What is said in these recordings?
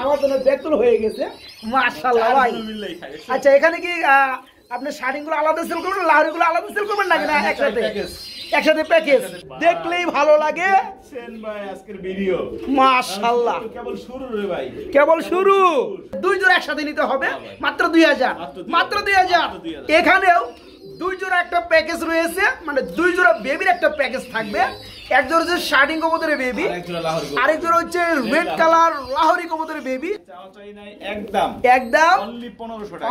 খাওয়ার জন্য ব্যাকুল হয়ে গেছে মাশাআল্লাহ ভাই। আচ্ছা এখানে কি আপনি শাড়ি গুলো আলাদা সেল করবেন, লাহরি গুলো আলাদা সেল করবেন নাকি না একসাথে প্যাকেজ? দেখলেই ভালো লাগে ভাই আজকের ভিডিও মাশাআল্লাহ। কেবল শুরু রে ভাই, কেবল শুরু। দুই জোড়া একসাথে নিতে হবে মাত্র 2000, মাত্র 2000। এখানেও দুই জোড়া একটা প্যাকেজ রয়েছে, মানে দুই জোড়া বেবির একটা প্যাকেজ থাকবে। এক জোড়া হচ্ছে শার্টিং কবুতরের বেবি, আরেক জোড়া হচ্ছে রেড কালার লাহোরি কবুতরের বেবি। একদম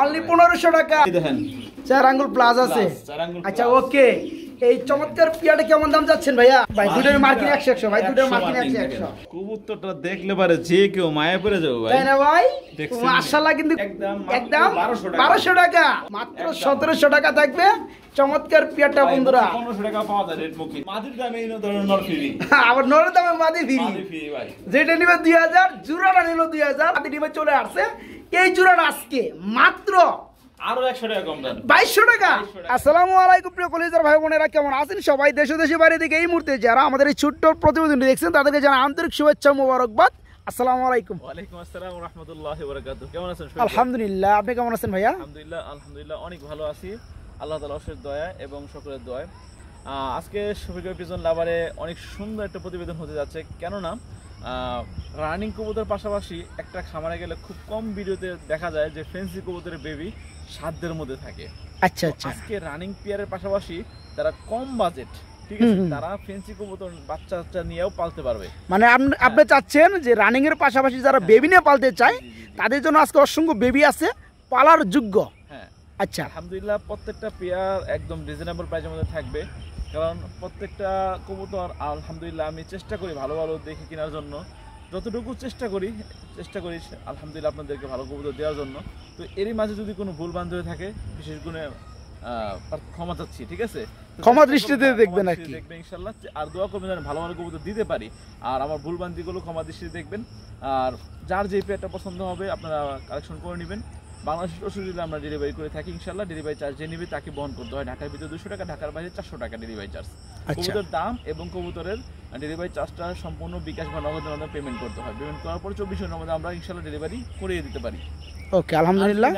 অনলি 1500 টাকা। দেখেন 4 আঙ্গুল প্লাস আছে। আচ্ছা ওকে, এই চমৎকার পিয়াটা কেমন দাম যাচ্ছেন ভাইয়া? ভাই দুটোর মার্কিং 100 ভাই, দুটোর মার্কিং 100। কবুতরটা দেখলে পারে যে কেউ মায়া পড়ে যাবে ভাই, তাই না ভাই? মাশাআল্লাহ, কিন্তু একদম 1200 টাকা, মাত্র 1700 টাকা থাকবে চমৎকার পিয়াটা বন্ধুরা। 1500 টাকা পাওয়া যায় রেড মুখী মাদির দামে। এই ধরনের নর ফ্রি, আবার নরের দামে মাদি ফ্রি ভাই। যেটা নিবে 2000, জোড়াটা নিল 2000, মাদি নিবে চলে আসছে। এই জোড়াটা আজকে মাত্র আরো 100 টাকা কম দাম, 2200 টাকা। আসসালামু আলাইকুম প্রিয় কলিজার ভাই বোনেরা, কেমন আছেন সবাই? দেশ ও দেশের বাইরে থেকে এই মুহূর্তে যারা আমাদের এই ছোট্ট প্রতিবেদনটি দেখছেন তাদেরকে জানাই আন্তরিক শুভেচ্ছা মোবারকবাদ। আসসালামু আলাইকুম। ওয়ালাইকুম আসসালাম ওয়া রাহমাতুল্লাহি ওয়া বারাকাতুহু। কেমন আছেন? আলহামদুলিল্লাহ, আপনি কেমন আছেন ভাইয়া? আলহামদুলিল্লাহ অনেক ভালো আছি, আল্লাহ তাআলার অশেষ দয়া এবং সকলের দয়া। আজকে শফিকুল পিজন লাভারে অনেক সুন্দর একটা প্রতিবেদন হতে যাচ্ছে, কেননা রানিং কবুতরের পাশাপাশি একটা খামারে গেলে খুব কম ভিডিওতে দেখা যায় যে ফেন্সি কবুতরের বেবি সাধ্যের মধ্যে থাকে। আচ্ছা আচ্ছা, আজকে রানিং পেয়ারের পাশাপাশি তারা কম বাজেট, ঠিক আছে, তারা ফেন্সি কবুতর বাচ্চা নিয়েও পালতে পারবে। মানে আপনি চাচ্ছেন যে রানিং এর পাশাপাশি যারা বেবি নিয়ে পালতে চায় তাদের জন্য আজকে অসংখ্য বেবি আছে পালার যোগ্য। হ্যাঁ আচ্ছা, আলহামদুলিল্লাহ প্রত্যেকটা পেয়ার একদম রিজনেবল প্রাইসের মধ্যে থাকবে, কারণ প্রত্যেকটা কবুতর আলহামদুলিল্লাহ আমি চেষ্টা করি ভালো ভালো দেখে কেনার জন্য, যতটুকু চেষ্টা করি আলহামদুলিল্লাহ আপনাদেরকে ভালো কবুতর দেওয়ার জন্য। তো এরই মাঝে যদি কোনো ভুল ভ্রান্তি হয়ে থাকে বিশেষ গুণে ক্ষমা চাচ্ছি, ঠিক আছে? ক্ষমা দৃষ্টিতে দেখবেন আর কি, দেখবেন ইনশাআল্লাহ। আর দোয়া করবেন যেন ভালো ভালো কবুতর দিতে পারি, আর আমার ভুল ভ্রান্তিগুলো ক্ষমা দৃষ্টিতে দেখবেন। আর যার যে পেয়ারটা পছন্দ হবে আপনারা কালেকশন করে নেবেন। বাংলাদেশের অসুবিধা আমরা ডেলিভারি করে থাকি ইনশাআল্লাহ। ডেলিভারি চার্জ যে নেবে তাকে বহন করতে হয়। ঢাকার ভিতরে 200 টাকা, ঢাকার বাইরে 400 টাকা ডেলিভারি চার্জ। কবুতরের দাম এবং কবুতরের ডেলিভারি চার্জটা সম্পূর্ণ বিকাশ বা নগদের মাধ্যমে পেমেন্ট করতে হয়। পেমেন্ট করার পর 24 ঘন্টার মধ্যে আমরা ইনশাআল্লাহ ডেলিভারি করিয়ে দিতে পারি। ওকে আলহামদুলিল্লাহ।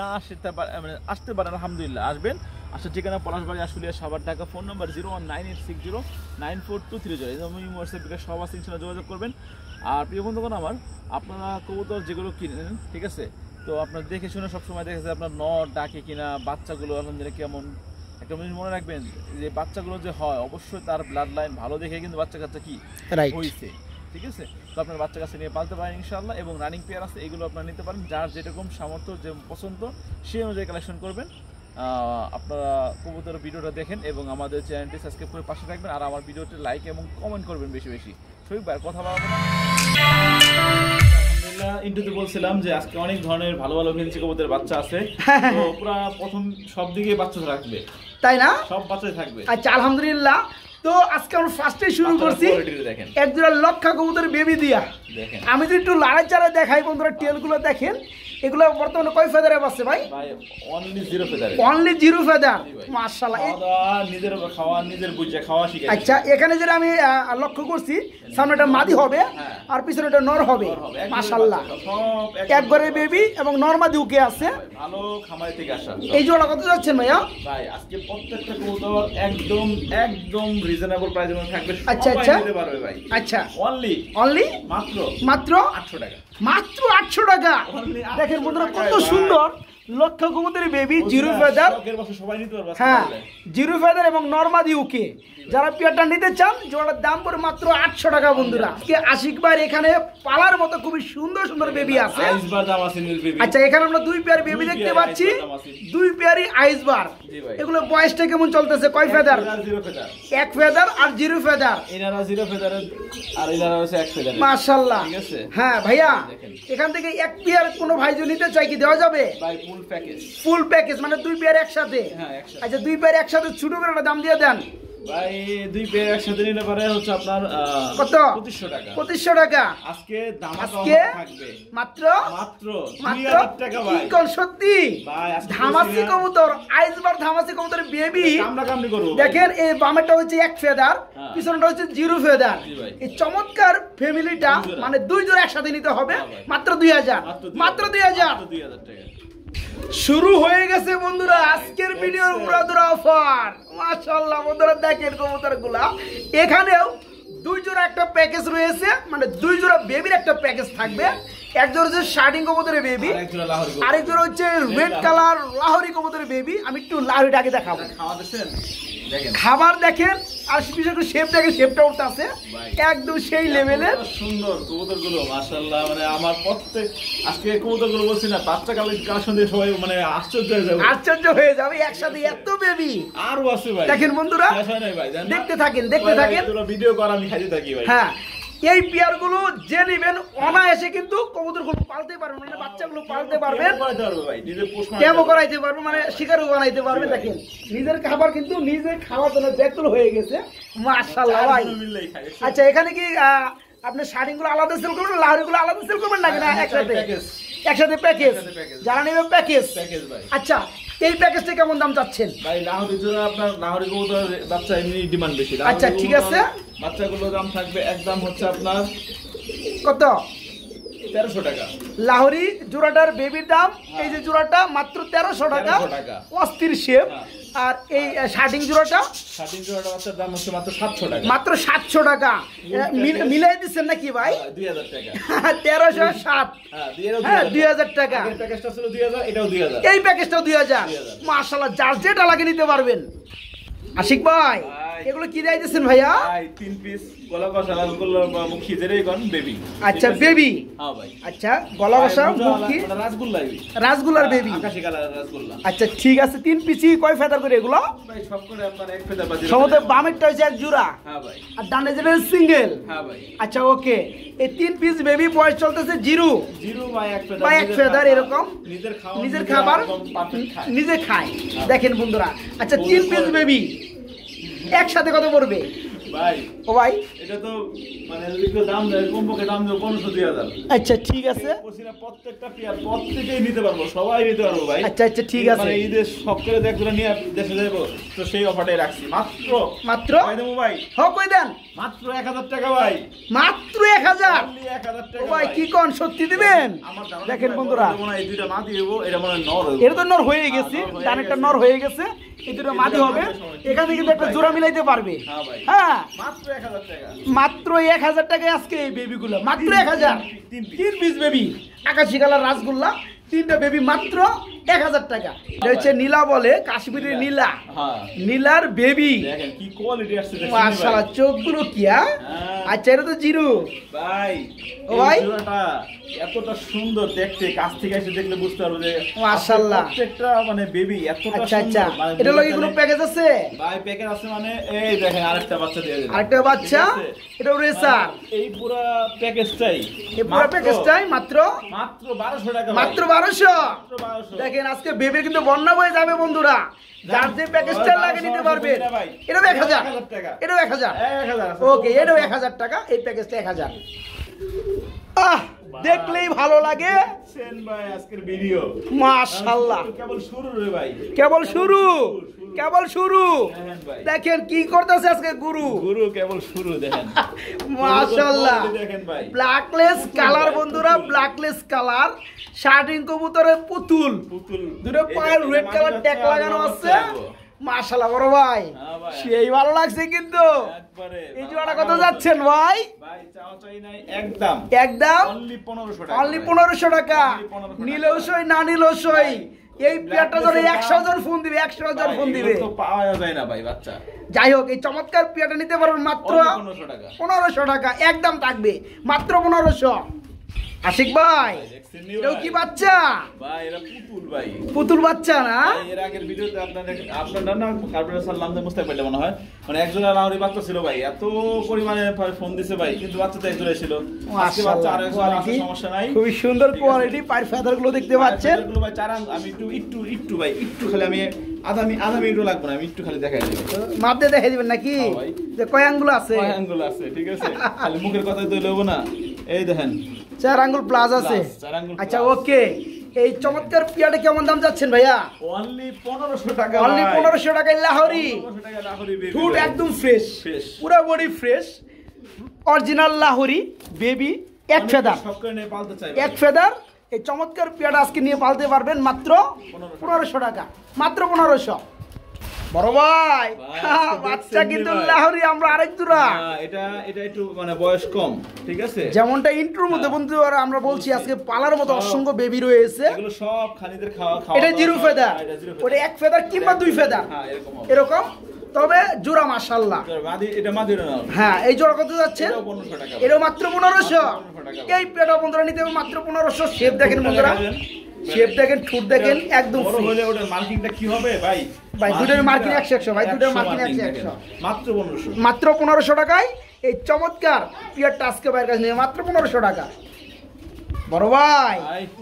আসতে পারেন আলহামদুলিল্লাহ, আসবেন। আসার ঠিকানা পলাশবাড়ি, আশুলিয়া, সাভার, ঢাকা। Phone number 01986094230। এই জন্য হোয়াটসঅ্যাপ বিকাশ সব আছে, ইনশাআল্লাহ যোগাযোগ করবেন। আর প্রিয় বন্ধুগণ আমার, আপনারা কবুতর যেগুলো কিনেন, ঠিক আছে, তো আপনার দেখে শুনে সবসময় দেখেছে আপনার নর ডাকে কিনা, বাচ্চাগুলো আলহামদুলিল্লাহ কেমন। একটা জিনিস মনে রাখবেন যে বাচ্চাগুলো যে হয় অবশ্যই তার ব্লাড লাইন ভালো দেখে কিন্তু বাচ্চা কাচ্চা কি হয়েছে, ঠিক আছে? তো আপনার বাচ্চা কাছে নিয়ে পালতে পারেন ইনশাআল্লাহ। এবং রানিং পেয়ার আছে, এগুলো আপনারা নিতে পারেন। যার যেরকম সামর্থ্য, যে পছন্দ সেই অনুযায়ী কালেকশন করবেন। আপনারা কবুতর ভিডিওটা দেখেন এবং আমাদের চ্যানেলটি সাবস্ক্রাইব করে পাশে রাখবেন। আর আমার ভিডিওটি লাইক এবং কমেন্ট করবেন বেশি বেশি। শফিক ভাই কথা বলবো না, ইন্টুতে বলছিলাম যে আজকে অনেক ধরনের ভালো ভালো ফেন্সি কবুতরের বাচ্চা আছে। তো পুরো প্রথম সব দিকে বাচ্চা থাকবে, তাই না? সব বাচ্চাই থাকবে। আচ্ছা আলহামদুলিল্লাহ। তো আজকে আমরা ফার্স্টে শুরু করছি একজোড়া লক্ষা কবুতর বেবি দিয়া। আমি যদি একটু লাড়াই চাড়াই দেখাই বন্ধুরা, টেলগুলো দেখেন, এগুলো বর্তমানে কয় ফেদারে আছে ভাই? Only 0 feather. অনলি 0 ফেদার, মাশাআল্লাহ। নিজের খাওয়া, নিজের বুঝে খাওয়া শিখে। আচ্ছা এখানে যেটা আমি লক্ষ্য করছি, সামনেটা মাদি হবে আর পিছনেটা নর হবে, মাশাআল্লাহ। একবারে বেবি এবং নর মাদি ওকে আছে, ভালো খামার থেকে আসা। এই জোড়া কত যাচ্ছেন ভাইয়া? ভাই আজকে প্রত্যেকটা কবুতর একদম একদম রিজনেবল প্রাইসে থাকবে। আচ্ছা আচ্ছা নিতে পারবে ভাই। আচ্ছা অনলি মাত্র 800 টাকা, মাত্র 800 টাকা। দেখেন বন্ধুরা কত সুন্দর লক্ষ্য কবুতরের বেবি, 0 ফেদার। হ্যাঁ 0 ফেদার এবং নরমাদি ওকে। যারা পেয়ারটা নিতে চান জোড়ার দাম পড়ে মাত্র 800 টাকা বন্ধুরা। আশিক ভাই এখানে পালার মতো খুবই সুন্দর সুন্দর বেবি আছে। আচ্ছা এখানে আমরা 2 পেয়ার বেবি দেখতে পাচ্ছি, 2 পেয়ারই আইসবার। এগুলো বয়সটা কেমন চলতেছে? কয় ফেদার? 1 ফেদার আর 0 ফেদার। এনারা 0 ফেদার আর এনারা হচ্ছে 1 ফেদার, মাশাআল্লাহ। ঠিক আছে? হ্যাঁ ভাইয়া এখান থেকে 1 পেয়ার কোনো ভাই যদি নিতে চাই কি দেওয়া যাবে? ভাই ফুল প্যাকেজ মানে 2 পেয়ার একসাথে। হ্যাঁ একসাথে। আচ্ছা 2 পেয়ার একসাথে ছোট করে দাম দিয়ে দেন। ভাই দুই পেয়ার একসাথে নিলে পারে হচ্ছে আপনার কত? 2500 টাকা। 2500 টাকা আজকে ধামাকা আজকে থাকবে মাত্র মাত্র মাত্র 2000 টাকা ভাই। কি কোন সত্যি ভাই আজকে ধামাসি কবুতর আইসবার ধামাসি কবুতরের বেবি কামড়া কামড়ি করব। দেখেন এই বামেরটা হচ্ছে এক ফেদার, হ্যাঁ। পিছনটা হচ্ছে জিরো ফেদার। জি ভাই। এই চমৎকার ফ্যামিলিটা দুই জোড়া। মানে দুই জোড়া একসাথে নিতে হবে হ্যাঁ ভাই। মাত্র 2000 মাত্র 2000 মাত্র 2000 টাকা। শুরু হয়ে গেছে বন্ধুরা আজকের ভিডিওর উড়াদুরা অফার। মাশাআল্লাহ বন্ধুরা দেখেন কবুতরগুলা, এখানেও দুই জোড়া একটা প্যাকেজ রয়েছে, মানে দুই জোড়া বেবির একটা প্যাকেজ থাকবে। এক জোড়া হচ্ছে শার্টিং কবুতরের বেবি, আরেক জোড়া লাহোরি কবুতর। আরেক জোড়া হচ্ছে রেড কালার লাহোরি কবুতরের বেবি। আমি একটু লাহোরিটা আগে দেখাবো। খাওয়া দিছেন দেখেন খাবার দেখেন আর বিশেষ করে শেপ দেখেন, শেপটা উঠতে আছে ভাই। একদম সেই লেভেলের। এত সুন্দর কবুতরগুলো মাশাআল্লাহ, মানে আমার প্রত্যেক আজকে কবুতরগুলো বলছি না, বাচ্চা কালেকশন দিয়ে সবাই মানে আশ্চর্য হয়ে যাবে। আশ্চর্য হয়ে যাবে একসাথে এত বেবি। আরো আছে ভাই, দেখেন বন্ধুরা, শেষ হয় নাই ভাই, জানেন না? দেখতে থাকেন দেখতে থাকেন। পুরো ভিডিও করা আমি খাইতে থাকি ভাই। হ্যাঁ, এই পেয়ারগুলো যে নেবেন অনায়াসে কিন্তু কবুতরগুলো পালতে পারবেন, মানে বাচ্চাগুলো পালতে পারবেন, করাইতে পারবে ভাই, নিজে পোষ মারতে ক্যামও পারবে। করাইতে পারবেন, মানে শিকারও বানাইতে পারবেন। দেখেন নিজের খাবার কিন্তু নিজে খাওয়ার জন্য ব্যাকুল হয়ে গেছে। মাশাআল্লাহ ভাই। চারজনে মিললেই খাই। আচ্ছা এখানে কি আপনি শাড়িং গুলো আলাদা সেল করবেন, লাহরি গুলো আলাদা সেল করবেন নাকি না একসাথে? প্যাকেজ। একসাথে প্যাকেজ, একসাথে প্যাকেজ। যারা নেবে প্যাকেজ। প্যাকেজ ভাই। আচ্ছা এই প্যাকেজটা কেমন দাম চাচ্ছেন? ভাই লাহোরি জোড়া আপনার লাহোরি কবুতর বাচ্চা এমনি ডিমান্ড বেশি। আচ্ছা, লাহোরি ঠিক কবুতর আছে। বাচ্চাগুলোর দাম থাকবে একদম হচ্ছে আপনার কত? 1300 টাকা। লাহোরি জোড়াটার বেবির দাম এই যে জোড়াটা মাত্র 1300 টাকা। 1300 টাকা। অস্থির শেপ। হ্যাঁ। আর এই শার্টিং জোড়াটা শার্টিং জোড়াটা বাচ্চার দাম হচ্ছে মাত্র 700 টাকা। মাত্র 700 টাকা। মিলাই দিচ্ছেন নাকি ভাই? 2000 টাকা। 1307। হ্যাঁ হ্যাঁ 2000 টাকা। আগের প্যাকেজটা ছিল 2000, এটাও 2000। এই প্যাকেজটাও 2000। 2000 মাশাআল্লাহ, যার যেটা লাগে নিতে পারবেন। আশিক ভাই ভাই। এগুলো কি দিয়েছেন ভাইয়া? ভাই 3 পিস গলা কষা লাল গোল্লা মুখী যেটাই কোন বেবি। আচ্ছা বেবি। হ্যাঁ ভাই। আচ্ছা গলা বসা মুখি ওটা রাসগোল্লা বেবি। রাসগোল্লার বেবি। আকাশী কালারের রাসগোল্লা। আচ্ছা ঠিক আছে, 3 পিসি কয় ফেদার করে এগুলো? ভাই সব করে আপনার এক ফেদার বাজে। সমতে বামেরটা হচ্ছে এক জোড়া হ্যাঁ ভাই। আর ডানে যেটা সিঙ্গেল। হ্যাঁ ভাই। আচ্ছা ওকে, এই 3 পিস বেবি বয়স চলতেছে জিরো জিরো ভাই এক ফেদার। বা এক ফেদার এরকম নিজের খাবার পারফেক্ট খায়। নিজে খায়। দেখেন বন্ধুরা, আচ্ছা 3 পিস বেবি একসাথে কত পড়বে ভাই ও ভাই? এটা তো মানে যদি কেউ দাম দেয় কমপক্ষে দাম দেবো 15,000। আচ্ছা ঠিক আছে। বলছিলাম প্রত্যেকটা পেয়ার প্রত্যেকেই নিতে পারবো, সবাই নিতে পারবো ভাই। আচ্ছা আচ্ছা ঠিক আছে। মানে ঈদের শখ করে দেখগুলো নিয়ে দেশে যাবো, তো সেই অফারটাই রাখছি মাত্র মাত্র ভাই দেবো ভাই হোক কই দেন? মাত্র 1000 টাকা ভাই। মাত্র 1000। Only 1000 ও টাকা ভাই কি কোন সত্যি দিবেন? আমার ধারণা দেখেন ভাই বন্ধুরা, বলবো না, এই দুইটা মাটি দেবো, এটা মনে হয় নর হইবো। এটা তো নর হয়ে গেছে, নর হয়ে ডানেরটা গেছে। নর হয়ে গেছে, এই দুটো মাদি হবে। এখানে কিন্তু একটা জোড়া মিলাইতে পারবে। হ্যাঁ ভাই। হ্যাঁ মাত্র 1000 টাকা। মাত্র 1000 টাকায় আজকে এই বেবিগুলো মাত্র 1000। 3 পিস বেবি আকাশি কালার রাসগোল্লা, 3টা বেবি মাত্র 1000 টাকা। এটা হচ্ছে নীলা বলে, কাশ্মীরের নীলা। হ্যাঁ নীলার বেবি। দেখেন কি কোয়ালিটি আসছে দেখছেন মাশাআল্লাহ, ভাই। চোখগুলো কি হ্যাঁ? হ্যাঁ। আচ্ছা এটা তো জিরো ভাই ও ভাই। এই জোড়াটা এতটা সুন্দর দেখতে, কাছ থেকে এসে দেখলে বুঝতে পারবে যে মাশাআল্লাহ। প্রত্যেকটা মানে বেবি এতটা আচ্ছা আচ্ছা, সুন্দর। মানে এটা লাগে কোনো প্যাকেজ আছে? ভাই প্যাকেজ আছে মানে এই দেখেন আরেকটা বাচ্চা দিয়ে দিলাম। আরেকটা বাচ্চা, ঠিক আছে? এটা রেসার। মানে এই পুরো প্যাকেজটাই এই পুরো প্যাকেজটাই মাত্র মাত্র 1200 টাকা। মাত্র 1200। মাত্র 1200। দেখেন আজকে বেবির কিন্তু বন্যা বয়ে যাবে বন্ধুরা, যার যে প্যাকেজটা লাগে নিতে পারবেন। এটাও 1000 টাকা। এটাও 1000 1000 আছে। ওকে, এটাও 1000 টাকা, এই প্যাকেজটা 1000। দেখলেই ভালো লাগে। সেন ভাই আজকের ভিডিও মাশাআল্লাহ, কেবল শুরু রে ভাই, কেবল শুরু কেবল শুরু। দেখেন ভাই দেখেন কি করতেছে আজকে গুরু। গুরু কেবল শুরু দেখেন। মাশাআল্লাহ, দেখেন ভাই ব্ল্যাকলেস কালার বন্ধুরা, ব্ল্যাকলেস কালার শার্টিং কবুতরের পুতুল, পুতুল দুটো পায়ের রেড কালার ট্যাগ লাগানো আছে। মাশাআল্লাহ বড় ভাই, হ্যাঁ ভাই। সেই ভালো লাগছে কিন্তু। একবারে এই জোড়াটা কত যাচ্ছেন ভাই? ভাই চাও চাই নাই একদম একদম অনলি 1500 টাকা। অনলি 1500 টাকা। Only 1500 টাকা। নিলেও সই না নিলেও সই। এই পেয়ারটা ধরে 100 জন ফোন দিবে, 100 জন ভাই, ফোন দিবে। এগুলো তো পাওয়া যায় না ভাই বাচ্চা। যাই হোক, এই চমৎকার পেয়ারটা নিতে পারবেন মাত্র Only 1500 টাকা। 1500 টাকা একদম থাকবে, মাত্র 1500। আশিক ভাই দেখছেন নি এটাও ভাই? কি বাচ্চা? ভাই এরা পুতুল ভাই। পুতুল বাচ্চা না? ভাই, এর আগের ভিডিওতে আপনারা না কার্পেটার সালাম দিয়ে মুস্তাক পাইলে মনে হয়, মানে একজন লাহোরি বাচ্চা ছিল ভাই, এত পরিমাণে ফোন দিছে ভাই, কিন্তু বাচ্চা তো একজনই ছিল। আজকে বাচ্চা আর একজন আছে, সমস্যা নাই। খুবই সুন্দর ঠিক আছে। কোয়ালিটি, পায়ের ফেদার গুলো দেখতে পাচ্ছেন। এগুলো ভাই চারান আমি একটু ভাই একটু খালি আমি আধা মিনিটও লাগবে না, আমি একটু খালি দেখাই দেব। মাপ দিয়ে দেখাই দিবেন নাকি যে কয় আঙ্গুল আছে? কয় আঙ্গুল আছে, ঠিক আছে, খালি মুখের কথাই তো লইব না। এই দেখেন 4 আঙ্গুল প্লাস আছে। 4 আঙ্গুল। আচ্ছা ওকে, এই চমৎকার পেয়ারটা কেমন দাম যাচ্ছেন ভাইয়া? অনলি 1500 টাকা। অনলি 1500 টাকায় লাহোরি। 1500 টাকা লাহোরি বেবি। ফুড একদম ফ্রেশ, পুরো body fresh, original Lahori baby, এক ফেদার। সব করে নিয়ে পালতে চাই। এক ফেদার এই চমৎকার পেয়ারটা আজকে নিয়ে পালতে পারবেন মাত্র 1500 টাকা, মাত্র 1500। বড় ভাই বাচ্চা কিন্তু লাহোরি, আমরা আরেক দুরা। এটা একটু মানে বয়স কম, ঠিক আছে, যেমনটা ইন্ট্রোর মধ্যে বন্ধু আমরা বলছি আজকে পালার মতো অসংখ্য বেবি রয়েছে। এগুলো সব খানিদের খাওয়া। এটা জিরো ফেদার, ওটা এক ফেদার কিংবা 2 ফেদার, এরকম। তবে জোড়া মাশাআল্লাহ। এটা মাদিরা না। হ্যাঁ, এই জোড়া কত যাচ্ছে? এটাও 1500 টাকা। এটাও মাত্র 1500। এই পেটা বন্ধুরা নিতে হবে মাত্র 1500। শেপ দেখেন বন্ধুরা, শেপ দেখেন, ঠোঁট দেখেন, একদম বড় হলে ওটার মার্কিংটা কি হবে ভাই? ভাই দুটোর মার্কিং 100 ভাই, দুটোর মার্কিং 100। মাত্র 1500। মাত্র 1500 টাকায় এই চমৎকার পিয়ারটা আজকে বাইরের কাছে নিয়ে মাত্র 1500 টাকা। বড় ভাই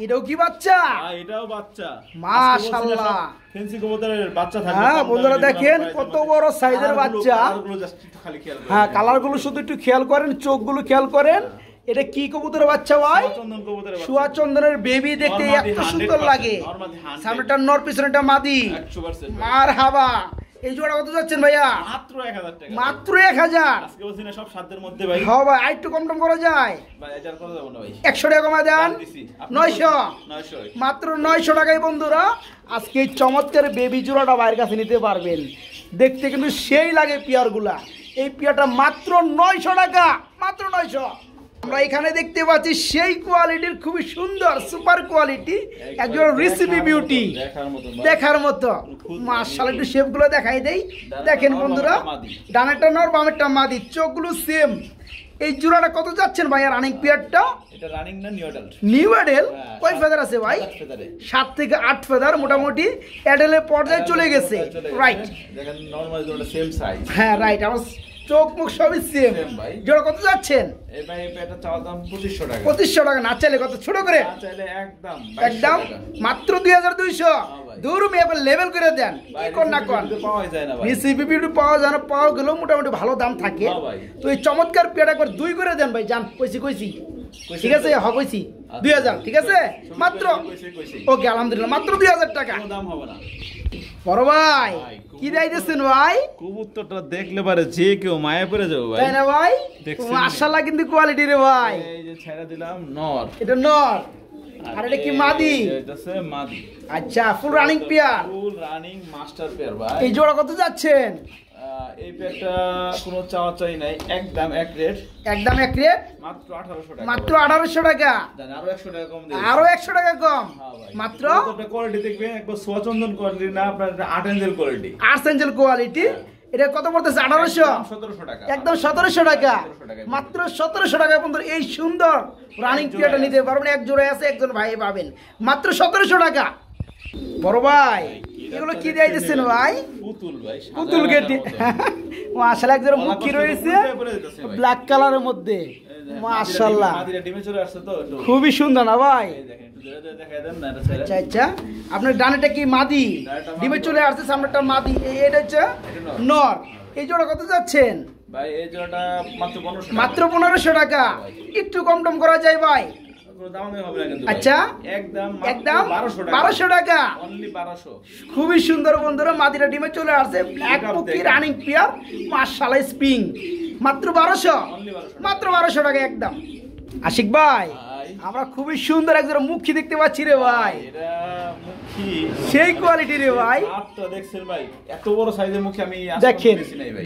এটাও কি বাচ্চা? এটাও বাচ্চা মাশাআল্লাহ। ফেন্সি কবুতরের বাচ্চা থাকে। হ্যাঁ বন্ধুরা দেখেন কত বড় সাইজের বাচ্চা। হ্যাঁ কালারগুলো শুধু একটু খেয়াল করেন, চোখগুলো খেয়াল করেন। এটা কি কবুতরের বাচ্চা ভাই? সুয়া চন্দনের বেবি, দেখতে এত সুন্দর লাগে। সামনেটা নর, পিছনেটা মাদি। মারহাবা। এই জোড়া কত যাচ্ছেন ভাইয়া? মাত্র 1000 টাকা। মাত্র 1000। আজকে বলছি না সব সাধ্যের মধ্যে ভাই। হ্যাঁ ভাই আরেকটু কম টম করা যায় ভাই, এটা করা যাবে না ভাই। 100 টাকা কমা দেন। 900। মাত্র 900 টাকায় বন্ধুরা আজকে এই চমৎকার বেবি জোড়াটা ভাইয়ের কাছে নিতে পারবেন। দেখতে কিন্তু সেই লাগে পিয়ারগুলা। এই পিয়ারটা মাত্র 900 টাকা, মাত্র 900। আমরা এখানে দেখতে পাচ্ছি সেই কোয়ালিটির খুবই সুন্দর সুপার কোয়ালিটি একজন রিসিপি বিউটি, দেখার মতো। মাশাআল্লাহ, একটু শেপগুলো দেখাই দেই। দেখেন বন্ধুরা, ডানেরটা নর, বামেরটা মাদি, চোখগুলো সেম। এই জোড়াটা কত যাচ্ছেন ভাই? আর রানিং পিয়ারটা? এটা রানিং না নিউ অ্যাডাল্ট? New adult. কয় ফেদার আছে ভাই? 7 থেকে 8 ফেদার, মোটামুটি অ্যাডালের পর্যায়ে চলে গেছে। রাইট, দেখেন নরমাল জোড়া সেম সাইজ। হ্যাঁ রাইট, আমার চোখ মুখ সবই সেম। জোড়া কত যাচ্ছেন? এই ভাই এটা চাওয়া দাম 2500 টাকা। 2500 টাকা না চাইলে কত ছোট করে? না চাইলে একদম মাত্র 2200। দূর মেয়ে লেভেল করে দেন, কি কোন না কোন পাওয়া যায় না ভাই। বিসিবিপি পাওয়া যায় না, পাওয়া গেলেও মোটামুটি ভালো দাম থাকে। তো এই চমৎকার পেয়ারটা একবার 2 করে দেন ভাই। জান কইছি ঠিক আছে, কইছি 2000, ঠিক আছে মাত্র। ওকে আলহামদুলিল্লাহ, মাত্র 2000 টাকা। দাম হবে না। বড় ভাই কি দিতেছেন ভাই? কবুতরটা দেখলে পারে যে কেউ মায়া পড়ে যাবে ভাই। তাই না ভাই? মাশাআল্লাহ কিন্তু কোয়ালিটি রে ভাই। এই যে ছেড়ে দিলাম নর, এটা নর, আর এটা কি মাদি? এটা হচ্ছে মাদি। আচ্ছা, full running pair, full running master pair ভাই। এই জোড়া কত যাচ্ছেন? এই পেয়ারটা কোনো চাওয়া চাই নাই, একদম এক রেট। একদম এক রেট, মাত্র 1800 টাকা। মাত্র 1800 টাকা। জান আরো 100 টাকা কম দিই। আরো 100 টাকা কম। মাত্র কতটা কোয়ালিটি দেখবেন, একবার সোয়াচন্দন কোয়ালিটি না, আপনার 8 এঞ্জেল কোয়ালিটি। 8 Angel quality. এটা কত পড়তেছে? 1800। 1700 টাকা। একদম 1700 টাকা। মাত্র 1700 টাকা বন্ধুরা এই সুন্দর রানিং পেয়ারটা নিতে পারবেন। এক জোড়ায় আছে, একজন ভাই পাবেন মাত্র 1700 টাকা। বড় ভাই এগুলো কি দিতেছেন ভাই? পুতুল ভাই, পুতুল গেটি। মাশাআল্লাহ, একজন মুখী রয়েছে ব্ল্যাক কালারের মধ্যে। মাশাআল্লাহ, মাদিরা ডিমে চলে আসছে তো, খুবই সুন্দর না ভাই? এই দেখেন একটু ধরে দেখায় দেন না এটা ছেড়ে। আচ্ছা আচ্ছা, আপনার ডানেটা কি মাদি? ডিমে চলে আসছে, সামনেটা মাদি, এটা হচ্ছে নর। এই জোড়া কত যাচ্ছেন ভাই? এই জোড়াটা মাত্র 1500 টাকা। মাত্র 1500 টাকা। একটু কম টম করা যায় ভাই? আচ্ছা, একদম 1200 টাকা। খুবই সুন্দর বন্ধুরা, মাদিরা ডিমে চলে আসছে, ব্ল্যাক মুখী রানিং পেয়ার। মাশাআল্লাহ, স্প্রিং। মাত্র 1200, মাত্র 1200 টাকা একদম। আশিক ভাই আমরা খুবই সুন্দর একজন মুখী দেখতে পাচ্ছি রে ভাই। এটা মুখী সেই কোয়ালিটি রে ভাই। আপনি দেখছেন ভাই, এত বড় সাইজের মুখী আমি দেখেন,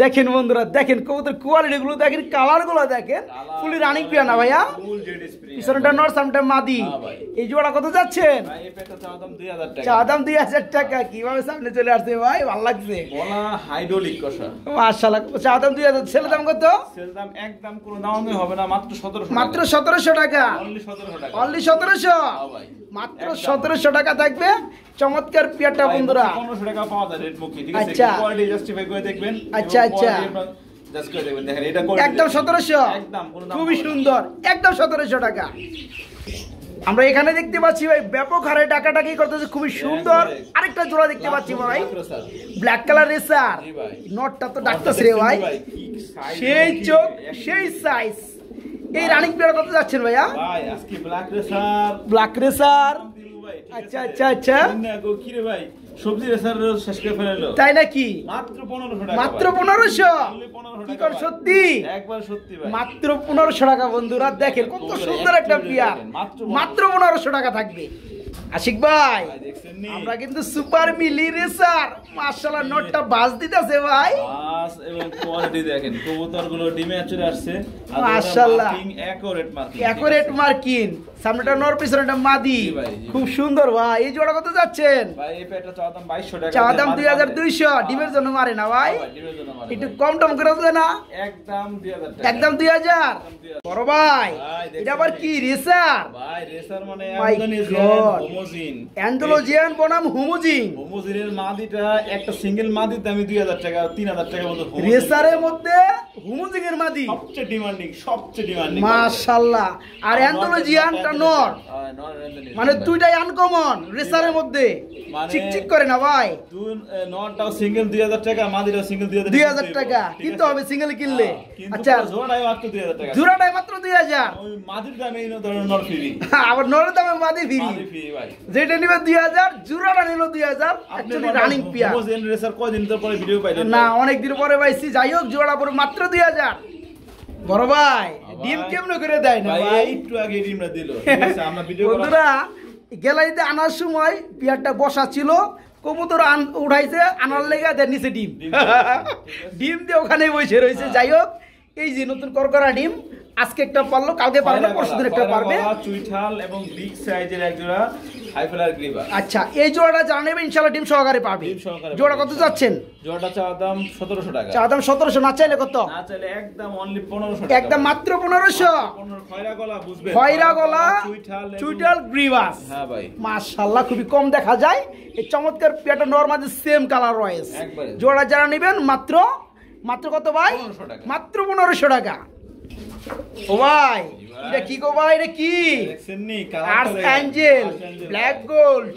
দেখেন বন্ধুরা, দেখেন কবুতর কোয়ালিটি গুলো দেখেন, কালার গুলো দেখেন, ফুলি রানিং পেয়ার না ভাইয়া? পিছনটা নর, সামনেটা মাদি। এই জোড়া কত যাচ্ছেন? ভাই এই পেটা চাওয়া দাম 2000 টাকা। চাওয়া দাম 2000 টাকা। কিভাবে সামনে চলে আসছে ভাই, ভালো লাগছে। বলা হাইড্রোলিক কষা। মাশাআল্লাহ, চাওয়া দাম 2000। সেল দাম কত? সেল দাম একদম কোনো দামই হবে না, মাত্র 1700। মাত্র 1700 টাকা। অনলি 1700 টাকা। অনলি 1700। মাত্র 1700 টাকা থাকবে চমৎকার পেয়ারটা বন্ধুরা। 1500 টাকা পাওয়া যায় রেড মুখী, ঠিক আছে? আচ্ছা, কোয়ালিটি জাস্টিফাই করে দেখবেন। আচ্ছা আচ্ছা, জাস্ট করে দেখবেন, দেখেন এটা কোয়ালিটি একদম 1700। একদম কোনো দাম খুবই সুন্দর, একদম 1700 টাকা। আমরা এখানে দেখতে পাচ্ছি ভাই ব্যাপক হারে ডাকাডাকি করতেছে, খুবই সুন্দর। আরেকটা জোড়া দেখতে পাচ্ছি ভাই, ব্ল্যাক কালার রেসার। নটটা তো ডাকতেছে রে ভাই, সেই চোখ সেই সাইজ। এই রানিং পেয়ার কত যাচ্ছেন ভাইয়া? ভাই আজকে ব্ল্যাক রেসার। আচ্ছা আচ্ছা আচ্ছা, কি রে ভাই সবজি রেসার শেষ করে ফেললো, তাই নাকি? মাত্র 1500 টাকা, মাত্র 1500? কি কর সত্যি? একবার সত্যি ভাই, মাত্র 1500 টাকা। বন্ধুরা দেখেন কত সুন্দর একটা পেয়ার, মাত্র 1500 টাকা থাকবে। আশিক ভাই আমরা কিন্তু সুপার মিলি রেসার, মাশাআল্লাহ নটটা বাজ দিতেছে ভাই, বাস এবং কোয়ালিটি দেখেন, কবুতরগুলো ডিমে চলে আসছে মাশাআল্লাহ, একুরেট মার্কিং। সামনেটা নর, পিছনেটা মাদি, খুব সুন্দর ভাই। এই জোড়া কত যাচ্ছেন ভাই? এই পেটা চাওয়া দাম 2200 টাকা, চাওয়া দাম 2200। ডিমের জন্য মারে না ভাই, একটু কম টম করে দেয় না? একদম 2000 টাকা, একদম 2000। বড় ভাই এটা আবার কি রেসার? ভাই রেসার মানে অ্যান্ডালুজিয়ান বনাম হোমোজিন। হোমোজিনের মাদিটা একটা সিঙ্গেল মাদিতে আমি 2000 টাকা 3000 টাকার মতো। রেসারের মধ্যে হোমোজিনের মাদি সবচেয়ে ডিমান্ডিং, মাশাআল্লাহ। আর অ্যান্ডালুজিয়ানটা নর, মানে দুইটাই আনকমন রেসারের মধ্যে, চিকচিক করে না ভাই। নরটাও সিঙ্গেল 2000 টাকা, মাদিটাও সিঙ্গেল 2000 টাকা কিনতে হবে সিঙ্গেল কিনলে। আচ্ছা জোড়াটাই মাত্র 2000 টাকা, জোড়াটাই মাত্র 2000। ওই মাদির দামে এই ধরনের নর ফ্রি, আবার নরের দামে মাদি ফ্রি ভাই। যেটা নিবে 2000, জোড়াটা নিল 2000। Actually running pair. হোমোজিন রেসার কয়দিন পরে ভিডিও পাইলেন না, অনেক দিন পরে পাইছি। যাই হোক জোড়া পরে মাত্র 2000। বড় ভাই ডিম কেমনে করে দেয় না ভাই? একটু আগে ডিমটা দিল, ঠিক আছে আমরা ভিডিও করা। বন্ধুরা গ্যালারিতে আনার সময় পিয়ারটা বসা ছিল, কবুতর উঠাইছে আনার লেগে দেয় নিচে ডিম, ডিম দিয়ে ওখানে বসে রয়েছে। যাই হোক এই যে নতুন করকরা ডিম, আজকে একটা পারলো, কালকে পারবে, পরশুদিন একটা পারবে। চুইঠাল এবং বিগ সাইজের এক জোড়া হাইফ্লার গ্রিবার। আচ্ছা এই জোড়াটা জানা নেবে ইনশাআল্লাহ, ডিম সহকারে পাবে। জোড়া কত যাচ্ছেন? জোড়াটা চাওয়া দাম 1700 টাকা, চাওয়া দাম 1700। না চাইলে কত? না চাইলে একদম অনলি 1500 টাকা, একদম মাত্র 1500। খয়রা গলা বুঝবেন, খয়রা গলা চুইঠাল গ্রিবাস। হ্যাঁ ভাই মাশাআল্লাহ খুবই কম দেখা যায়। এই চমৎকার পেয়ারটা নরমালি সেম কালার রয়েছে। জোড়া যারা নেবেন মাত্র কত ভাই? মাত্র 1500 টাকা। ও ভাই এটা কি গো ভাই? এটা কি? আর্স অ্যাঞ্জেল ব্ল্যাক গোল্ড।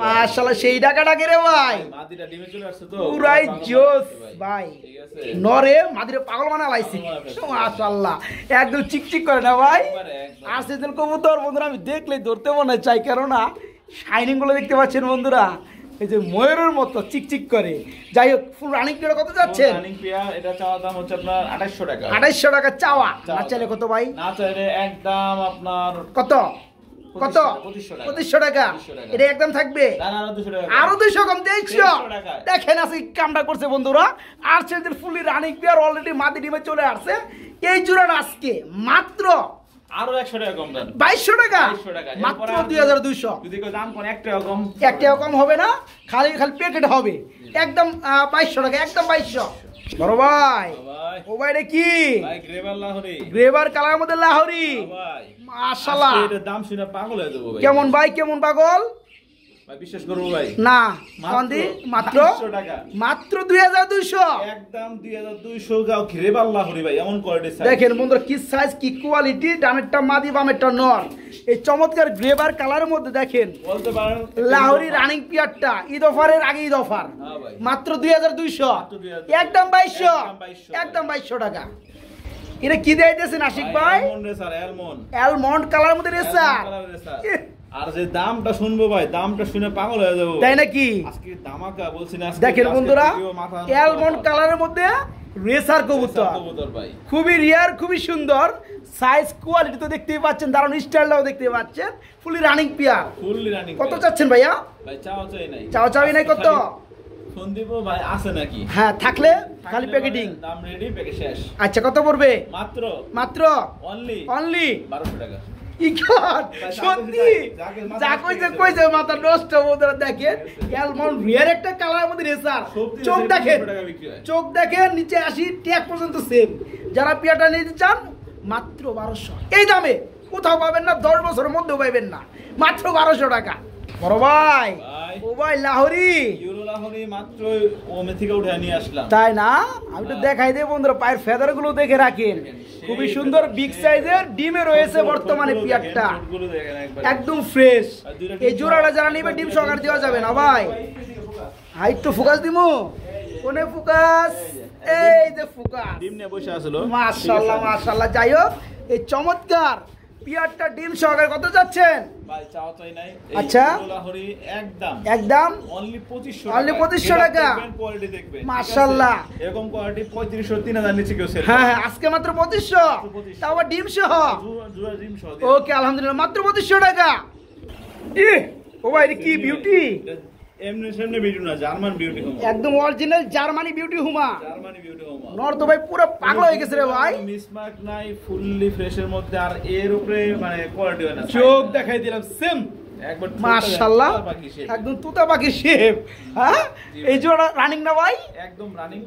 মাশাআল্লাহ সেই ডাকাডাকি রে ভাই, মাদিটা ডিমে চলে আসছে তো পুরাই জোস ভাই। নরে মাদিরে পাগল বানা লাইছে, মাশাআল্লাহ একদম চিকচিক করে না ভাই। আর সেদিন কবুতর বন্ধুরা আমি দেখলেই ধরতে মনে চাই, কেননা শাইনিং গুলো দেখতে পাচ্ছেন বন্ধুরা, এই যে ময়ূরের মতো চিকচিক করে। যাই হোক ফুল রানিং পেয়ার কত যাচ্ছে? রানিং পেয়ার এটা চাওয়া দাম হচ্ছে আপনার 2800 টাকা। 2800 টাকা চাওয়া। না চাইলে কত ভাই? না চাইলে একদম আপনার কত 2500 টাকা। এটা একদম থাকবে, আরো 200 কম 2300। দেখেন আজকে কামটা করছে বন্ধুরা। আর সেদিন ফুলি রানিং পেয়ার অলরেডি মাদি ডিমে চলে আসছে। এই জোড়াটা আজকে মাত্র আরো 100 টাকা কম দেন, 2200 টাকা, মাত্র 2200। যদি কেউ দাম কোন 1 টাকা কম, 1 টাকা কম হবে না, খালি প্যাকেট হবে একদম 2200 টাকা, একদম 2200। বড় ভাই ও ভাই রে কি ভাই? গ্রেভার লাহোরি, গ্রেভার কালারের মধ্যে লাহোরি ভাই মাশাআল্লাহ। এটার দাম শুনে পাগল হয়ে যাব ভাই। কেমন ভাই, কেমন পাগল ভাই? বিশ্বাস করব ভাই না, মাত্র 2200 টাকা, মাত্র 2200, একদম 2200 গাও গ্রেভার লাহোরি ভাই, এমন কোয়ালিটি সাইজ দেখেন বন্ধুরা কি সাইজ কি কোয়ালিটি। ডানেরটা মাদি বামেরটা নর। এই চমৎকার গ্রেভার কালারের মধ্যে দেখেন বলতে পারেন লাহোরি রানিং পিয়ারটা ঈদ অফারের আগে ঈদ অফার, মাত্র 2200, একদম 2200, একদম 2200 টাকা। এটা কি দিতেছেন আশিক ভাই? অ্যালমন্ড কালারের মধ্যে রেসার। আর যে দামটা শুনবো ভাই, দামটা শুনে পাগল হয়ে যাবো, তাই নাকি? আজকে ধামাকা বলছি না। দেখেন বন্ধুরা অ্যালমন্ড কালারের মধ্যে রেসার কবুতর ভাই, খুবই রিয়ার, খুবই সুন্দর। সাইজ কোয়ালিটি তো দেখতেই পাচ্ছেন, দারুণ স্টাইলটাও দেখতে পাচ্ছেন। ফুলি রানিং পিয়ার, ফুললি রানিং। কত চাচ্ছেন ভাইয়া? ভাই চাও চাই নাই, চাওয়াই নাই। কত ফোন দিব ভাই? আছে নাকি? হ্যাঁ থাকলে খালি প্যাকেটিং, দাম রেডি, প্যাকেট শেষ। আচ্ছা কত পড়বে? মাত্র অনলি 1200 টাকা। সত্যি যা কইছে মাথা নষ্ট বন্ধুরা। দেখেন অ্যালমন্ড রিয়ার একটা কালারের মধ্যে রেসার। চোখ দেখেন নিচে 80 ট্যাগ পর্যন্ত সেম। যারা পিয়াটা নিতে চান মাত্র 1200, এই দামে কোথাও পাবেন না, 10 বছরের মধ্যেও পাবেন না, মাত্র 1200 টাকা। বড় ভাই ও ভাই লাহোরি, ইউরো লাহোরি মাত্র ওমে থেকে উঠে নিয়ে আসলাম। তাই না? আমি তো দেখাই দেব বন্ধুরা, পায়ের ফেদার গুলো দেখে রাখেন, খুবই সুন্দর বিগ সাইজের ডিমে রয়েছে বর্তমানে পিয়ারটা, একদম ফ্রেশ। এই জোড়াটা যারা নিবে ডিম সহকারে দেওয়া যাবে না ভাই। হাইট তো ফোকাস দিমু, কোনে ফোকাস, এই যে ফোকাস, ডিম নিয়ে বসে আসলো। মাশাআল্লাহ মাশাআল্লাহ। যাই হোক, এই চমৎকার পিয়ারটা ডিম সহকারে কত যাচ্ছেন ভাই? চাও চাই নাই। আচ্ছা, ইউরো লাহোরি একদম একদম অনলি 2500 অনলি 2500 টাকা। কোয়ালিটি দেখবেন মাশাআল্লাহ, এরকম কোয়ালিটি 3500 3000 নিচে কেউ সেল। হ্যাঁ হ্যাঁ, আজকে মাত্র 2500, তাও আবার ডিম সহ। জোড়া ডিম সহ। ওকে, আলহামদুলিল্লাহ, মাত্র 2500 টাকা। ই ও ভাই, এটা কি বিউটি! এমনি সেমনি বিউটি না, জার্মান বিউটি হোমা, একদম original Germany beauty homer. Germany beauty homer. নর তো ভাই পুরো পাগল হয়ে গেছে রে ভাই, মিসমার্ক নাই, ফুললি ফ্রেশের মধ্যে, আর এর উপরে মানে কোয়ালিটি হয় না। চোখ দেখাই দিলাম সেম, একবার মাশাআল্লাহ, একদম তুতা পাখি শেপ। হ্যাঁ, এই জোড়া রানিং না ভাই? একদম running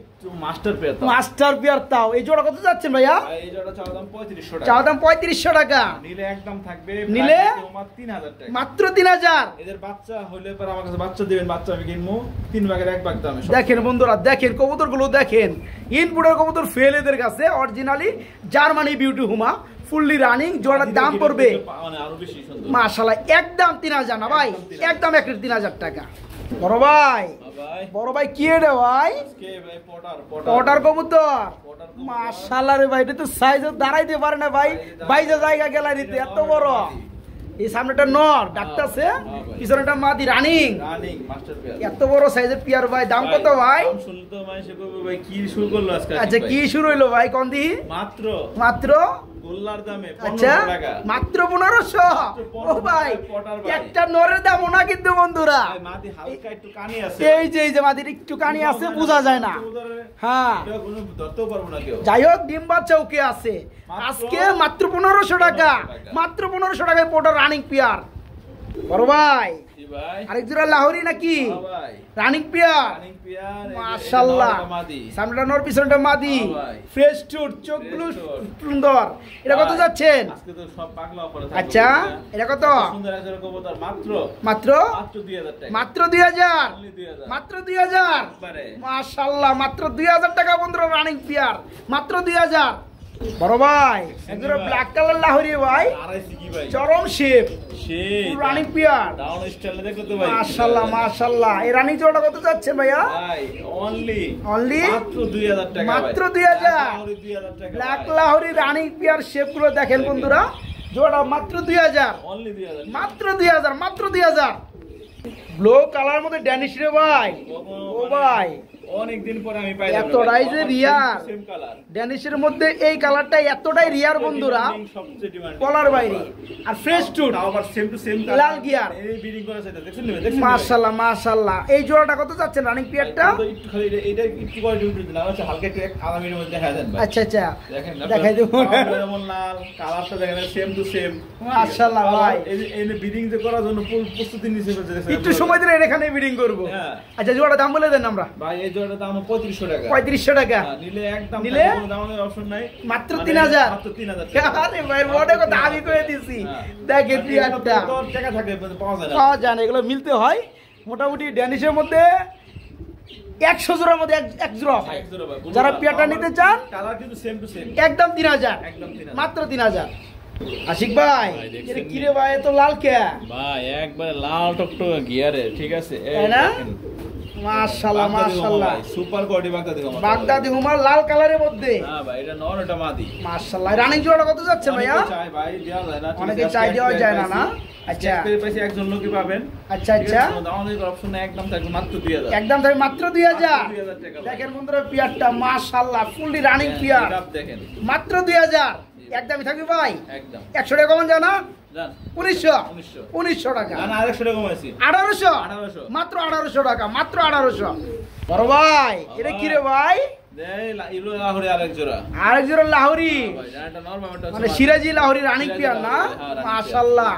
master pair. Master pair. তাও এই জোড়া কত যাচ্ছেন ভাইয়া? এই জোড়া চাওয়া দাম 3500 টাকা। চাওয়া দাম 3500 টাকা। নিলে একদম থাকবে, নিলে মাত্র 3000 টাকা, মাত্র 3000। এদের বাচ্চা হইলে পর আমার কাছে বাচ্চা দিবেন, বাচ্চা আমি কিনবো 3 ভাগের 1 ভাগ দামে। দেখেন বন্ধুরা, দেখেন কবুতর গুলো দেখেন, ইনপুটের কবুতর ফেল এদের কাছে, অরিজিনালি জার্মানি বিউটি হুমা, ফুললি রানিং। জোড়ার দাম পড়বে মানে আরো বেশি সুন্দর মাশাআল্লাহ, একদম 3000 না ভাই, একদম 3000 টাকা। বড় ভাই, ভাই বড় ভাই কি রে ভাই? আজকে ভাই পটার কবুতর, মাশাআল্লাহ রে ভাই, এটা তো সাইজে দাঁড়াইতে পারে না ভাই, বাইজে জায়গা গ্যালারিতে এত বড়। এই সামনেটা নর ডাকতেছে, পিছনেটা মাদি রানিং, রানিং মাস্টার পেয়ার। এত বড় সাইজের পিয়ার ভাই, দাম কত ভাই? দাম শুনলে তো মানুষে কইবে ভাই কি শুরু করলো আজকে। আচ্ছা, কি শুরু হইলো ভাই কোন দি? মাত্র মাত্র গোল্লার দামে আচ্ছা 1500 টাকা, মাত্র 1500। ও ভাই, একটা নরের দাম না কিন্তু বন্ধুরা, ভাই মাদি হালকা একটু কানি আছে, এই যে মাদির একটু কানি আছে, বোঝা যায় না। হ্যাঁ, এটা কোনো ধরতেও পারবো না কেউ। যাই হোক, ডিম বাচ্চা ওকে আছে আজকে মাত্র 1500 টাকা, মাত্র 1500 টাকায় পোটার রানিং পিয়ার। বড় ভাই, জি ভাই, আরেক জোড়া লাহোরি নাকি? হ্যাঁ ভাই, রানিং পিয়ার, রানিং পেয়ার। মাশাআল্লাহ, সামনেটা নর পিছনটা মাদি, ফ্রেশ টুট, চোখগুলো সুন্দর। এটা কত যাচ্ছেন আজকে তো সব পাগলা অফার আছে। আচ্ছা, এটা কত? সুন্দর একটা কবুতর মাত্র মাত্র 2000 টাকা, মাত্র 2000, only 2000, মাত্র 2000। একবারে মাশাআল্লাহ, মাত্র 2000 টাকা বন্ধুরা, রানিং পিয়ার মাত্র 2000। বড় ভাই, একজোড়া ব্ল্যাক কালার লাহোরি ভাই, আড়াইশো কি ভাই, চরম শেপ, সেই রানিং পিয়ার। ডাউন স্টাইলে দেখো তো ভাই, মাশাআল্লাহ মাশাআল্লাহ। এই রানিং জোড়াটা কত যাচ্ছে ভাইয়া? ভাই অনলি অনলি মাত্র 2000 টাকা, মাত্র 2000। 2000 টাকা, black Lahori running peer shape গুলো দেখেন বন্ধুরা, জোড়া মাত্র 2000, অনলি 2000, মাত্র 2000, মাত্র 2000। ব্লু কালার মধ্যে ড্যানিশ রে ভাই, ও ভাই অনেক দিন পরে আমি পাইলাম এতটাই যে রিয়ার, সেম কালার, ড্যানিশের মধ্যে এই কালারটা এতটাই রিয়ার বন্ধুরা, সবচেয়ে ডিমান্ড কলার বাইরে আর ফ্রেশ টুট, আবার same to same Lal gear. এই বিডিং করা সেটা দেখছেন মাশাআল্লাহ মাশাআল্লাহ। এই জোড়াটা কত যাচ্ছেন রানিং পিয়ারটা? একটু খালি এটা একটু করে ডিউটি না, হচ্ছে হালকা একটু আলামির মধ্যে দেখা দেন ভাই। আচ্ছা আচ্ছা, দেখেন দেখাই দেব। যেমন লাল কালারটা দেখেন সেম টু সেম, মাশাআল্লাহ ভাই, এই বিডিং যে করার জন্য ফুল প্রস্তুতি নিছে দেখেন। একটু সময় দিলে এখানে বিডিং করব। হ্যাঁ, আচ্ছা, জোড়াটা দাম বলে দেন আমরা। ভাই এই জোড়াটার দাম 3500 টাকা, 3500 টাকা। নিলে একদম নিলে কোনো দামের অপশন নাই, মাত্র 3000, মাত্র 3000 টাকা। আরে ভাই, বড় কথা আমি কই দিছি। দেখেন পিয়ারটা টাকা থাকে পাওয়া যায় না, পাওয়া যায় না, এগুলো মিলতে হয় মোটামুটি ড্যানিশের মধ্যে 100 জোড়ার মধ্যে এক জোড়া হয়। এক জোড়া ভাই, যারা পিয়ারটা নিতে চান কালার কিন্তু সেম টু সেম, একদম 3000, একদম 3000, মাত্র 3000। আশিক ভাই, দেখছেন এটা কি রে ভাই, এত লাল কে ভাই? একবারে লাল টকটকে গিয়ারে, ঠিক আছে, তাই না? মাশাআল্লাহ মাশাআল্লাহ, সুপার কোয়ালিটি বাগদাদি হোমা, বাগদাদি হুমার লাল কালারের মধ্যে। হ্যাঁ ভাই, এটা নর এটা মাদি। মাশাআল্লাহ। রানিং জোড়া কত যাচ্ছে ভাইয়া? অনেকে চায় ভাই, দেওয়া যায় না, ঠিক আছে, অনেকে চাই দেওয়া যায় না না। আচ্ছা পাইছি একজন লোকই পাবেন। আচ্ছা আচ্ছা, আমাদের অপশন একদম থাকবে মাত্র 2000, একদম থাকবে মাত্র 2000 টাকা। দেখেন বন্ধুরা পিয়ারটা মাশাআল্লাহ, ফুললি রানিং পিয়ার, দেখেন মাত্র 2000, একদমই থাকবে ভাই। একদম 100 টাকা কমান জানা, জান 1900 টাকা, না 100 টাকা কমাইছি, 1800, মাত্র 1800 টাকা, মাত্র 1800। বড় ভাই, এটা কি রে ভাই? ইলো লাহোরি আরেক জোড়া, আরেক জোড়া লাহোরি, ভাই জানটা নরমাল মানে সিরাজি লাহোরি রানিং পিয়ার না? মাশাআল্লাহ,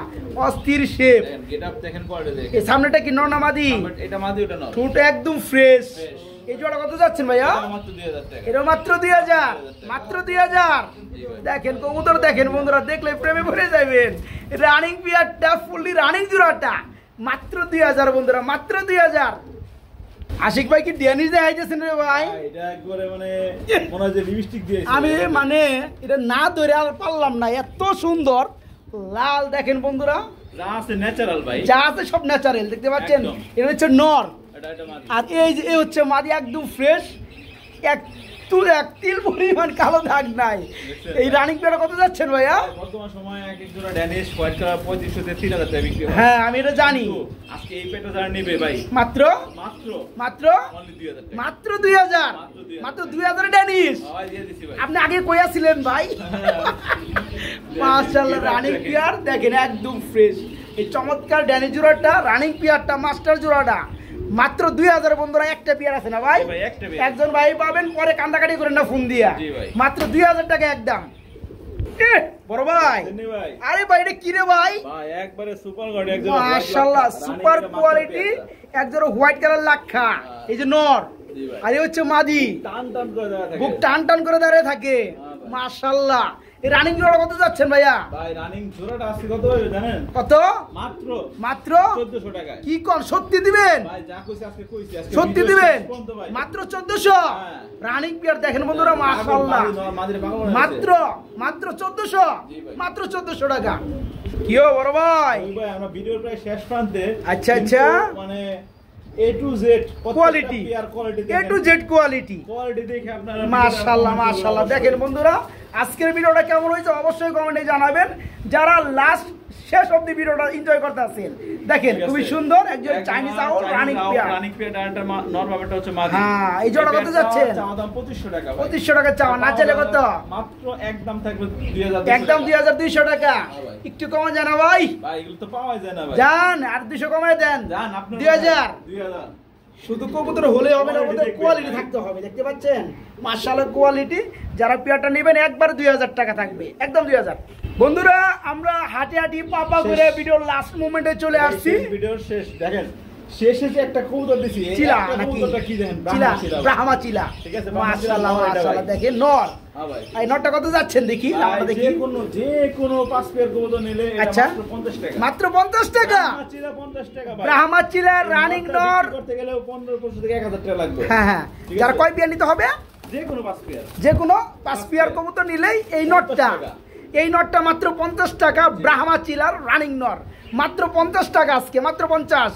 অস্থির শেপ। দেখেন গেটআপ দেখেন, কোয়ালিটি দেখেন। এই সামনেটা কি নর না মাদি? এটা মাদি, ওটা নর, ঠোঁট একদম ফ্রেশ। এই জোড়া কত যাচ্ছেন ভাইয়া? মাত্র 2000 টাকা, এটা মাত্র 2000, মাত্র 2000। দেখেন কবুতর দেখেন বন্ধুরা, দেখলে প্রেমে পড়ে যাবেন। রানিং পিয়ারটা ফুললি রানিং জোড়াটা মাত্র 2000 বন্ধুরা, মাত্র 2000। আশিক ভাই কি ড্যানিশ দেখাইতেছেন রে ভাই? এটা একবারে মানে মনে হয় যে লিপস্টিক দিয়েছে। আমি মানে এটা না ধরে আর পারলাম না, এত সুন্দর লাল দেখেন বন্ধুরা, যা আছে ন্যাচারাল ভাই, যা আছে সব ন্যাচারাল দেখতে পাচ্ছেন। এটা হচ্ছে নর, এটা মাদি। আর এই যে এই হচ্ছে মাদি, একদম ফ্রেশ, এক তিল পরিমাণ কালো দাগ নাই। এই রানিং পেয়ারা কত যাচ্ছেন ভাইয়া? বর্তমান সময় এক এক জোড়া ড্যানিশ হোয়াইট কালার 3500 থেকে 3000 টাকা বিক্রি হয়। হ্যাঁ আমি এটা জানি। আজকে এই পেটা যারা নেবে ভাই মাত্র মাত্র মাত্র only 2000 টাকা। মাত্র 2000, মাত্র 2000 ড্যানিশ। সবাই দিয়ে দিছি ভাই। আপনি আগে কইয়াছিলেন ভাই। মাশাআল্লাহ রানিং পেয়ার দেখেন একদম ফ্রেশ। এই চমৎকার ড্যানিশ জোড়াটা, রানিং পেয়ারটা, মাস্টার জোড়াটা মাত্র 2000 বন্ধুরা। একটা পেয়ার আছে না ভাই? ভাই একটা পেয়ার। একজন ভাই পাবেন, পরে কান্দাকাটি করেন না ফোন দিয়া। জি ভাই। মাত্র 2000 টাকা একদম। বড় ভাই, ধন্যবাদ ভাই। আরে ভাই এটা কি রে ভাই? ভাই একবারে সুপার গড, একদম মাশাআল্লাহ সুপার কোয়ালিটি, একজন হোয়াইট কালার লাক্ষা। এই যে নর, জি ভাই। আর এই হচ্ছে মাদি, টান টান করে দেওয়া থাকে। বুক টান টান করে দাঁড়িয়ে থাকে। ভাই। মাশাআল্লাহ। এই রানিং জোড়া কত যাচ্ছেন ভাইয়া? ভাই রানিং জোড়াটা আজকে কত হবে জানেন? কত? মাত্র মাত্র 1400 টাকায়। কি কোন সত্যি দিবেন? ভাই যা কইছি আজকে কইছি, আজকে সত্যি ভিডিও দিবেন? শেষ পর্যন্ত ভাই। মাত্র 1400। হ্যাঁ। রানিং পেয়ার দেখেন বন্ধুরা, মাশাআল্লাহ। মাদিরে পাগল হয়ে মাত্র গেছে। মাত্র 1400, জি ভাই। মাত্র 1400 টাকা। কিও বড় ভাই? ওই ভাই আমরা ভিডিওর প্রায় শেষ প্রান্তে। আচ্ছা, কিন্তু আচ্ছা। মানে A to Z quality, A to Z quality. Quality দেখে আপনারা মাশাআল্লাহ মাশাআল্লাহ। দেখেন বন্ধুরা আজকের ভিডিওটা কেমন হয়েছে অবশ্যই কমেন্টে জানাবেন। যারা লাস্ট শেষ অবধি ভিডিওটা এনজয় করতে আছেন, দেখেন খুবই সুন্দর একজন Chinese owl running pair. Running pair ডানটা নরমালটা হচ্ছে মাদি। হ্যাঁ, এই জোড়া কত যাচ্ছে? চাওয়া দাম 2500 টাকা ভাই। 2500 টাকা চাওয়া, না চাইলে কত? মাত্র একদম থাকবে 2000। একদম 2200 টাকা। ভাই। একটু কমে জানা ভাই? ভাই এগুলো তো পাওয়া যায় না ভাই। জান আর 200 কমায় দেন। জান আপনি 2000। 2000। শুধু কবুতর হলে হবে না, ওদের কোয়ালিটি থাকতে হবে। দেখতে পাচ্ছেন মাশাআল্লাহ কোয়ালিটি। যারা পেয়ারটা নেবেন একবার 2000 টাকা থাকবে, একদম 2000। বন্ধুরা আমরা হাঁটি হাঁটি পাপা করে ভিডিওর লাস্ট মোমেন্টে চলে আসছি। ভিডিওর শেষ দেখেন, শেষে যে একটা কবুতর দিছি, এই চিলা একটা নাকি? কবুতরটা কি দেখেন? চিলা, চিলা। ব্রাহ্মা চিলা। ঠিক আছে, ব্রাহ্মা চিলা মাশাআল্লাহ নর এটা মাশাআল্লাহ। ভাই। দেখেন নর। হ্যাঁ ভাই। এই নরটা কত যাচ্ছেন দেখি? আমরা দেখি। যে কোনো 5 পেয়ার কবুতর নিলে এটা আচ্ছা। মাত্র 50 টাকা। মাত্র 50 টাকা। ব্রাহ্মা চিলা 50 টাকা ভাই। ব্রাহ্মা চিলা রানিং এই নরটা নর। বিক্রি করতে গেলে 1500 থেকে 1000 টাকা লাগবে। হ্যাঁ হ্যাঁ। ঠিক যারা আছে? কয় পেয়ার নিতে হবে? যে কোনো 5 পেয়ার। যে কোনো 5 পেয়ার কবুতর নিলেই এই নটটা, 50 টাকা। এই নটটা মাত্র 50 টাকা। ব্রাহ্মা চিলার রানিং নর মাত্র 50 টাকা, আজকে মাত্র 50।